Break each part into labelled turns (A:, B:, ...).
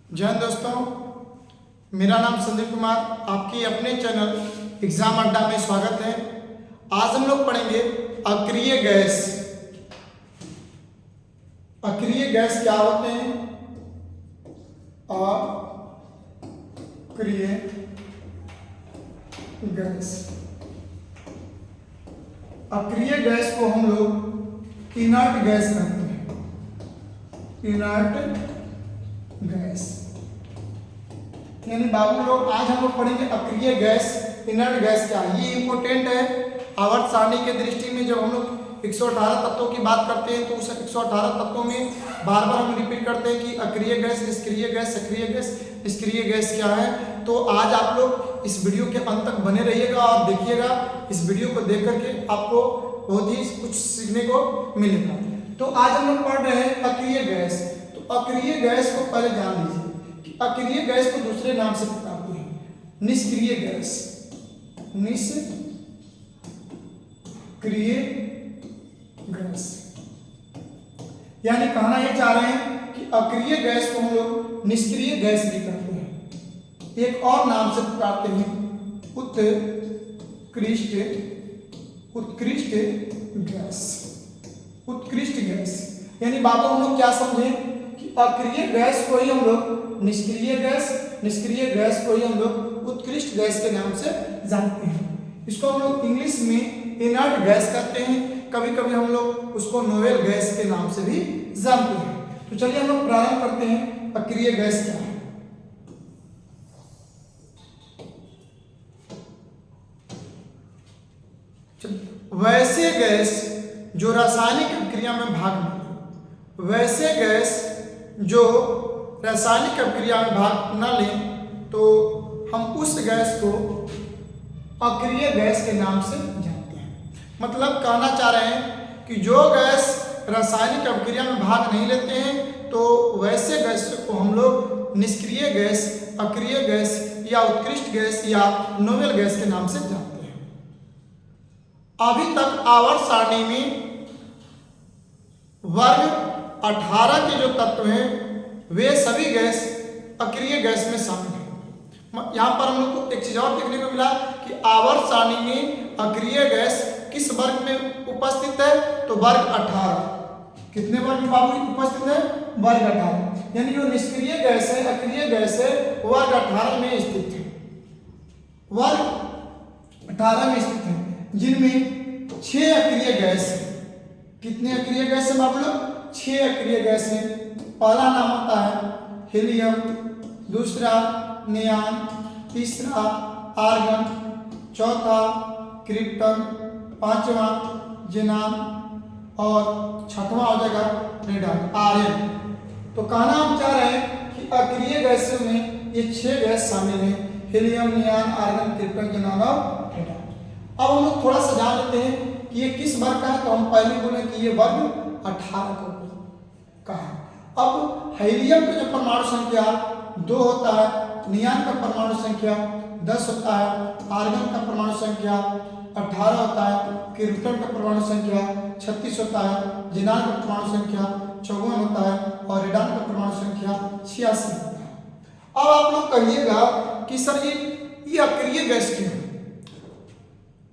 A: जय हिंद दोस्तों, मेरा नाम संदीप कुमार, आपके अपने चैनल एग्जाम अड्डा में स्वागत है। आज हम लोग पढ़ेंगे अक्रिय गैस। अक्रिय गैस क्या होते हैं? अक्रिय गैस। अक्रिय गैस को हम लोग इनर्ट गैस कहते हैं। इनर्ट गैस यानी बाबू लोग आज हम लोग पढ़ेंगे अक्रिय गैस, इनर्ट गैस क्या है। ये इंपॉर्टेंट है आवर्त सारणी के दृष्टि में। जब हम लोग 118 तत्वों की बात करते हैं तो उस 118 तत्वों में बार बार हम रिपीट करते हैं कि अक्रिय गैस, निष्क्रिय गैस, सक्रिय गैस, निष्क्रिय गैस क्या है। तो आज आप लोग इस वीडियो के अंत तक बने रहिएगा और देखिएगा। इस वीडियो को देख करके आपको बहुत ही कुछ सीखने को मिलेगा। तो आज हम लोग पढ़ रहे हैं अक्रिय गैस। तो अक्रिय गैस को पहले जान लीजिए कि अक्रिय गैस को दूसरे नाम से पुकारते हैं निष्क्रिय गैस। निष्क्रिय गैस यानी कहना ये चाह रहे हैं कि अक्रिय गैस को हम लोग निष्क्रिय गैस भी कहते हैं। एक और नाम से पुकारते हैं उत्कृष्ट गैस। उत्कृष्ट गैस यानी बातों हम लोग क्या समझे कि अक्रिय गैस को ही हम लोग निष्क्रिय गैस, निष्क्रिय गैस को ही हम लोग उत्कृष्ट गैस के नाम से जानते हैं। इसको हम लोग इंग्लिश में इनर्ट गैस कहते हैं। कभी कभी हम लोग उसको नोवेल गैस के नाम से भी जानते हैं। तो चलिए हम लोग प्रारंभ करते हैं अक्रिय गैस क्या है। वैसे गैस जो रासायनिक अभिक्रिया में भाग न लें, वैसे गैस जो रासायनिक अभिक्रिया में भाग न लें तो हम उस गैस को अक्रिय गैस के नाम से जानते हैं। मतलब कहना चाह रहे हैं कि जो गैस रासायनिक अभिक्रिया में भाग नहीं लेते हैं तो वैसे गैस को हम लोग निष्क्रिय गैस, अक्रिय गैस या उत्कृष्ट गैस या नोवेल गैस के नाम से जानते हैं। अभी तक आवर्त सारणी में वर्ग 18 के जो तत्व हैं वे सभी गैस अक्रिय गैस में शामिल है। यहाँ पर हम लोग को एक चीज और देखने को मिला कि आवर्त सारणी में अक्रिय गैस किस वर्ग में उपस्थित है? तो वर्ग 18। कितने वर्ग में बाबू उपस्थित है? वर्ग 18। यानी जो निष्क्रिय गैस है, अक्रिय गैस है, वर्ग 18 में स्थित है। वर्ग 18 में स्थित है, जिनमें 6 अक्रिय गैस है। कितने अक्रिय गैस है बाबू लोग? 6 अक्रिय गैस है। पहला नाम होता है हीलियम, दूसरा नियान, तीसरा आर्गन, चौथा क्रिप्टन, पांचवा जेनान और छठवां हो जाएगा रेडन, आर्यन। तो कहना हम चाह रहे हैं कि अक्रिय गैसों में ये 6 गैस शामिल हैं, हीलियम, नियान, आर्गन, क्रिप्टन, जेनान और रेडन। अब हम लोग थोड़ा सा जान लेते हैं कि ये किस वर्ग का है। तो हम पहले बोले कि ये वर्ग 18 का है। अब हीलियम का जो परमाणु संख्या 2 होता है, नियान का परमाणु संख्या 10 होता है, आर्गन का परमाणु संख्या 18 होता है, क्रिप्टन का परमाणु संख्या 36 होता है, जेनान का परमाणु संख्या 54 होता है और रेडन का परमाणु संख्या 86 होता है। अब आप लोग कहिएगा कि सर ये अक्रिय गैस क्यों है,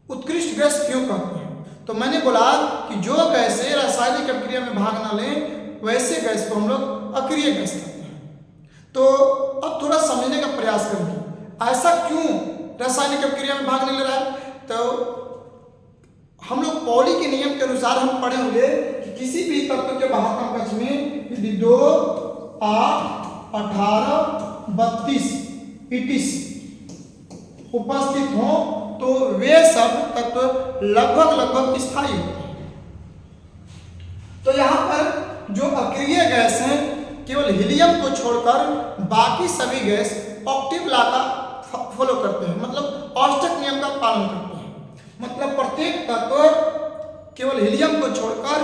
A: उत्कृष्ट गैस क्यों कहते हैं? तो मैंने बोला कि जो गैस रासायनिक अभिक्रिया में भाग न लें वैसे गैस को हम लोग अक्रिय गैस कहते हैं। तो अब थोड़ा समझने का प्रयास करेंगे ऐसा क्यों रासायनिक अभिक्रिया में भाग नहीं ले रहा है। तो हम लोग पॉली के नियम के अनुसार हम पढ़े होंगे कि किसी भी तत्व के बाहर कक्ष में यदि 2, 8, 18, 32 इटिस उपस्थित हो तो वे सब तत्व लगभग स्थायी होते हैं। तो यहाँ पर जो अक्रिय गैस है केवल हीलियम को छोड़कर बाकी सभी गैस ऑक्टेव लॉ का फॉलो करते हैं, मतलब अष्टक नियम का पालन करते हैं। मतलब प्रत्येक तत्व केवल हीलियम को छोड़कर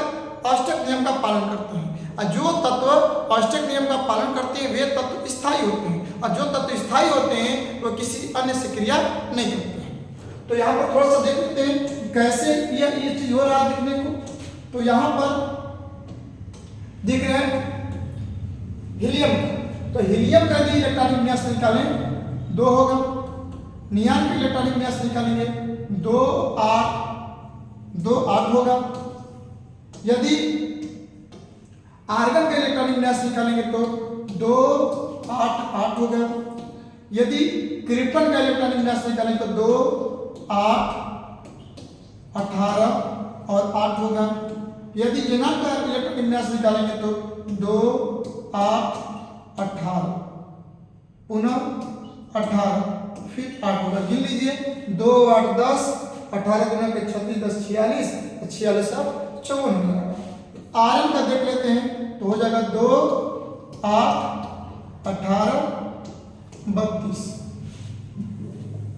A: अष्टक नियम का पालन करते हैं और जो तत्व अष्टक नियम का पालन करते हैं वे तत्व स्थायी होते हैं और जो तत्व स्थायी होते हैं वो किसी अन्य से क्रिया नहीं करते हैं। तो यहाँ पर थोड़ा सा देख लेते हैं कैसे ये चीज हो रहा है देखने को। तो यहाँ पर दिख रहे हैं हीलियम तो हीलियम का यदि इलेक्ट्रॉनिक विन्यास निकालें 2 होगा, नियान का इलेक्ट्रॉनिक विन्यास निकालेंगे 2 8 होगा। यदि आर्गन का इलेक्ट्रॉनिक विन्यास निकालेंगे तो 2 8 होगा। यदि क्रिप्टन का इलेक्ट्रॉनिक विन्यास निकालेंगे तो 2 8 18 और 8 होगा। यदि जेनान का इलेक्ट्रॉनिक विन्यास निकालेंगे तो 2 8 18 पुनः 18 फिर 8 होगा। गिन लीजिए 2 8 10 18 गुना के 36 10 46 46 अब 54 हो जाएगा। आरएन का देख लेते हैं तो हो जाएगा 2 8 18 32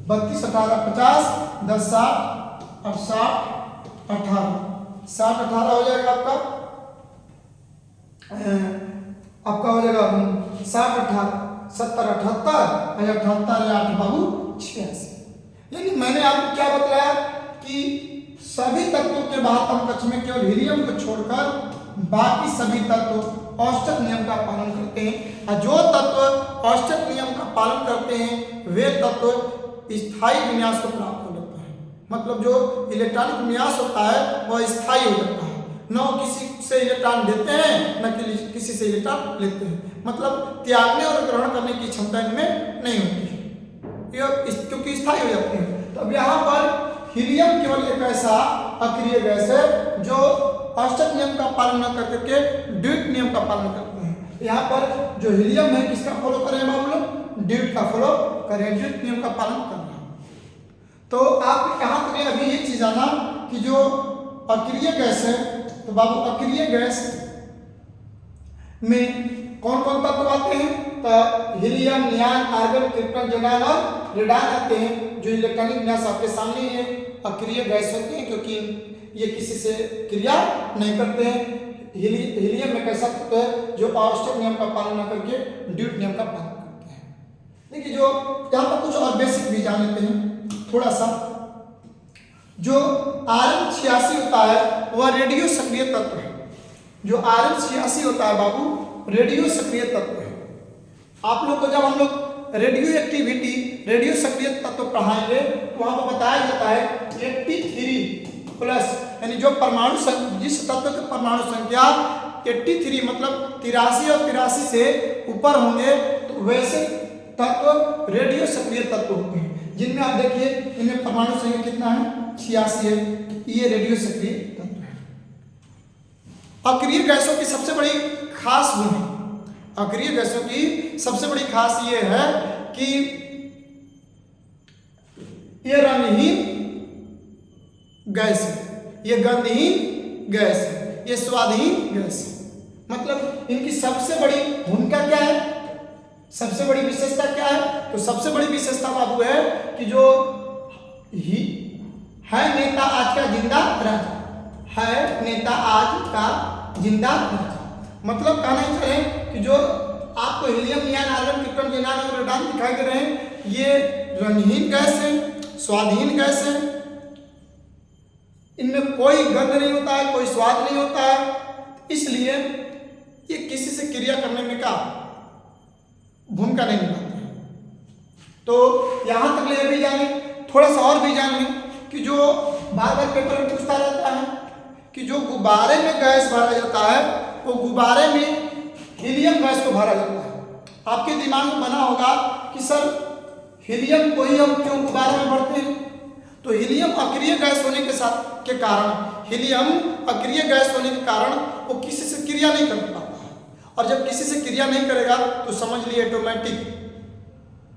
A: 32 18 50 10 60 और 60 18 60 18 हो जाएगा आपका हो जाएगा 60 18 70 78 और 78 8 बाबू 86। यानी मैंने आपको क्या बताया कि सभी तत्वों के महातम कक्ष में केवल हीलियम को छोड़कर बाकी सभी तत्व औसत नियम का पालन करते हैं और जो तत्व औसत नियम का पालन करते हैं वे तत्व स्थायी विन्यास को प्राप्त हो जाता है। मतलब जो इलेक्ट्रॉनिक विन्यास होता है वह स्थायी हो जाता है, न किसी से इलेक्ट्रॉन देते हैं न किसी से इलेक्ट्रॉन लेते हैं। मतलब त्यागने और ग्रहण करने की क्षमता इनमें नहीं होती है, यह क्योंकि स्थायी हो जाती है। तो अब यहाँ पर हीलियम केवल एक ऐसा अक्रिय गैस है जो औसत नियम का पालन न करके ड्यूट नियम का पालन करते हैं। यहाँ पर जो हीलियम है किसका फॉलो करें बाबू लोग? ड्यूट का फॉलो करें, ड्यूट नियम का पालन करना। तो आप कहाँ तक अभी ये चीज आना कि जो अक्रिय गैस है तो बाबू अक्रिय गैस में कौन कौन तत्व आते हैं? तो हीलियम, नियान, आर्गन, क्रिप्टन, जेनान और रेडान आते हैं जो इलेक्ट्रॉनिक विन्यास आपके सामने है अक्रिय गैस होते हैं क्योंकि ये किसी से क्रिया नहीं करते हैं। हीलियम में कैसा तत्व है जो औसत नियम का पालन न करके ड्यूट नियम का पालन करते हैं। देखिए जो यहाँ पर कुछ और बेसिक भी जान लेते हैं थोड़ा सा। जो आरएन 86 होता है वह रेडियो सक्रिय तत्व है। जो आरएन 86 होता है बाबू रेडियो सक्रिय तत्व है। आप लोग को जब हम लोग रेडियो एक्टिविटी रेडियो सक्रिय तत्व पढ़ाएंगे तो वहां पर बताया जाता है 83 प्लस, यानी जो परमाणु जिस तत्व के परमाणु संख्या 83 मतलब 83 और 83 से ऊपर होंगे तो वैसे तत्व रेडियो सक्रिय तत्व होते हैं, जिनमें आप देखिए इनमें परमाणु संख्या कितना है 86 है, ये रेडियो सक्रिय तत्व है। अक्रिय गैसों की सबसे बड़ी खास गुण है, अक्रिय गैसों की सबसे बड़ी खास ये है कि ये रंगहीन गैस है, ये गंधहीन गैस है, ये स्वादहीन गैस है। मतलब इनकी सबसे बड़ी भूमिका क्या है, सबसे बड़ी विशेषता क्या है? तो सबसे बड़ी विशेषता बाबू है कि जो है नेता आज का जिंदा राजा, है नेता आज का जिंदा राजा। मतलब कहना ही चाहें कि जो आपको हीलियम, नियान, आर्गन, क्रिप्टन, जेनान और रेडान दिखाई दे रहे हैं ये रंगहीन गैस है, स्वादहीन गैस है, इनमें कोई गंध नहीं होता है, कोई स्वाद नहीं होता है, इसलिए ये किसी से क्रिया करने में का भूमिका नहीं निभाते हैं। तो यहां तक ले भी जाने, थोड़ा सा और भी जान लें कि जो बार बार पेपर में पूछता रहता है कि जो गुब्बारे में गैस भरा जाता है वो गुब्बारे में हीलियम गैस को भरा जाता है। आपके दिमाग में बना होगा कि सर हीलियम को ही हम क्यों गुब्बारे में भरते हैं? तो हीलियम अक्रिय गैस होने के कारण हीलियम अक्रिय गैस होने के कारण वो किसी से क्रिया नहीं कर पाता है, और जब किसी से क्रिया नहीं करेगा तो समझ लिए ऑटोमेटिक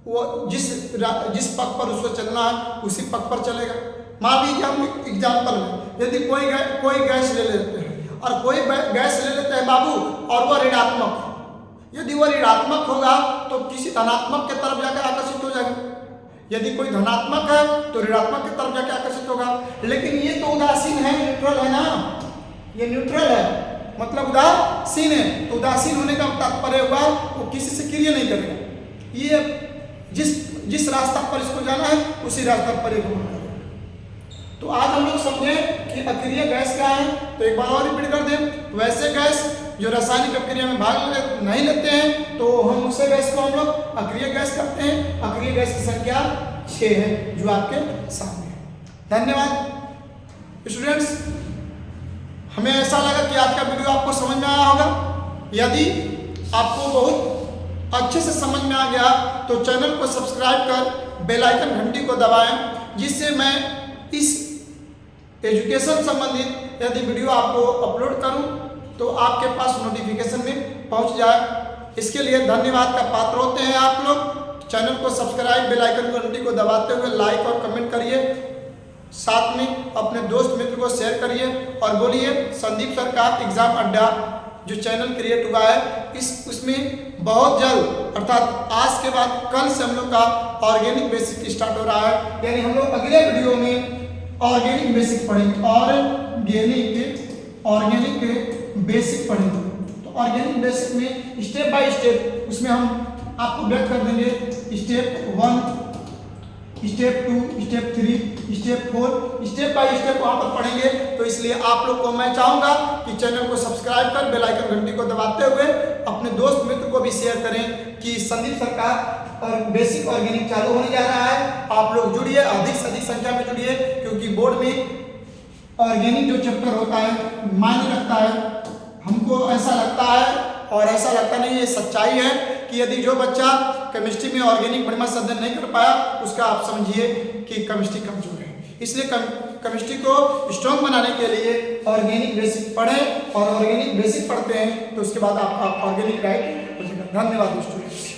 A: वो जिस पथ पर उसको चलना है उसी पथ पर चलेगा। मान लीजिए हम एग्जाम्पल में यदि कोई गैस ले लेते हैं और कोई गैस ले लेते हैं बाबू और वह ऋणात्मक, यदि वह ऋणात्मक होगा तो किसी धनात्मक के तरफ जाकर आकर्षित हो जाएगा। यदि कोई धनात्मक है तो ऋणात्मक की तरफ जाकर आकर्षित होगा। लेकिन ये तो उदासीन है, न्यूट्रल है ना, ये न्यूट्रल है मतलब उदासीन है। तो उदासीन होने का तात्पर्य हुआ वो किसी से क्रिया नहीं करेगा, ये जिस रास्ता पर इसको जाना है उसी रास्ता पर ये घूमेगा। तो आज हम लोग समझे कि अक्रिय गैस क्या है। तो एक बार और रिपीट कर दें, वैसे गैस जो रासायनिक अपक्रिया में भाग नहीं लेते हैं तो हम उसे गैस को हम लोग अक्रिय गैस करते हैं। अक्रिय गैस की संख्या 6 है जो आपके सामने है। धन्यवाद स्टूडेंट्स। हमें ऐसा लगा कि आज का वीडियो आपको समझ में आया होगा। यदि आपको बहुत अच्छे से समझ में आ गया तो चैनल को सब्सक्राइब कर बेल आइकन घंटी को दबाएं, जिससे मैं इस एजुकेशन संबंधित यदि वीडियो आपको अपलोड करूं तो आपके पास नोटिफिकेशन में पहुंच जाए। इसके लिए धन्यवाद का पात्र होते हैं आप लोग। चैनल को सब्सक्राइब बेल आइकन घंटी को दबाते हुए लाइक और कमेंट करिए, साथ में अपने दोस्त मित्र को शेयर करिए और बोलिए संदीप सर का एग्जाम अड्डा जो चैनल क्रिएट हुआ है उसमें बहुत जल्द अर्थात आज के बाद कल से हम लोग का ऑर्गेनिक बेसिक स्टार्ट हो रहा है। यानी हम लोग अगले वीडियो में ऑर्गेनिक बेसिक पढ़ेंगे, ऑर्गेनिक बेसिक पढ़ेंगे। तो ऑर्गेनिक बेसिक में स्टेप बाय स्टेप उसमें हम आपको ब्रेक कर देंगे। Step 1, step 2, step 3, step 4, step by step वहाँ पर पढ़ेंगे। तो इसलिए आप लोग को मैं चाहूँगा कि चैनल को सब्सक्राइब कर बेल आइकन घंटी को दबाते हुए अपने दोस्त मित्र को भी शेयर करें कि संदीप सर का और बेसिक ऑर्गेनिक चालू होने जा रहा है। आप लोग जुड़िए, अधिक से अधिक संख्या में जुड़िए, क्योंकि बोर्ड में ऑर्गेनिक जो चैप्टर होता है मायने रखता है। हमको ऐसा लगता है और ऐसा लगता नहीं, ये सच्चाई है कि यदि जो बच्चा केमिस्ट्री में ऑर्गेनिक बढ़िया अध्ययन नहीं कर पाया उसका आप समझिए कि केमिस्ट्री कमजोर है। इसलिए केमिस्ट्री को स्ट्रॉन्ग बनाने के लिए ऑर्गेनिक बेसिक पढ़ें और ऑर्गेनिक बेसिक पढ़ते हैं तो उसके बाद आपका ऑर्गेनिक राइट हो जाएगा। धन्यवाद स्टूडेंट्स।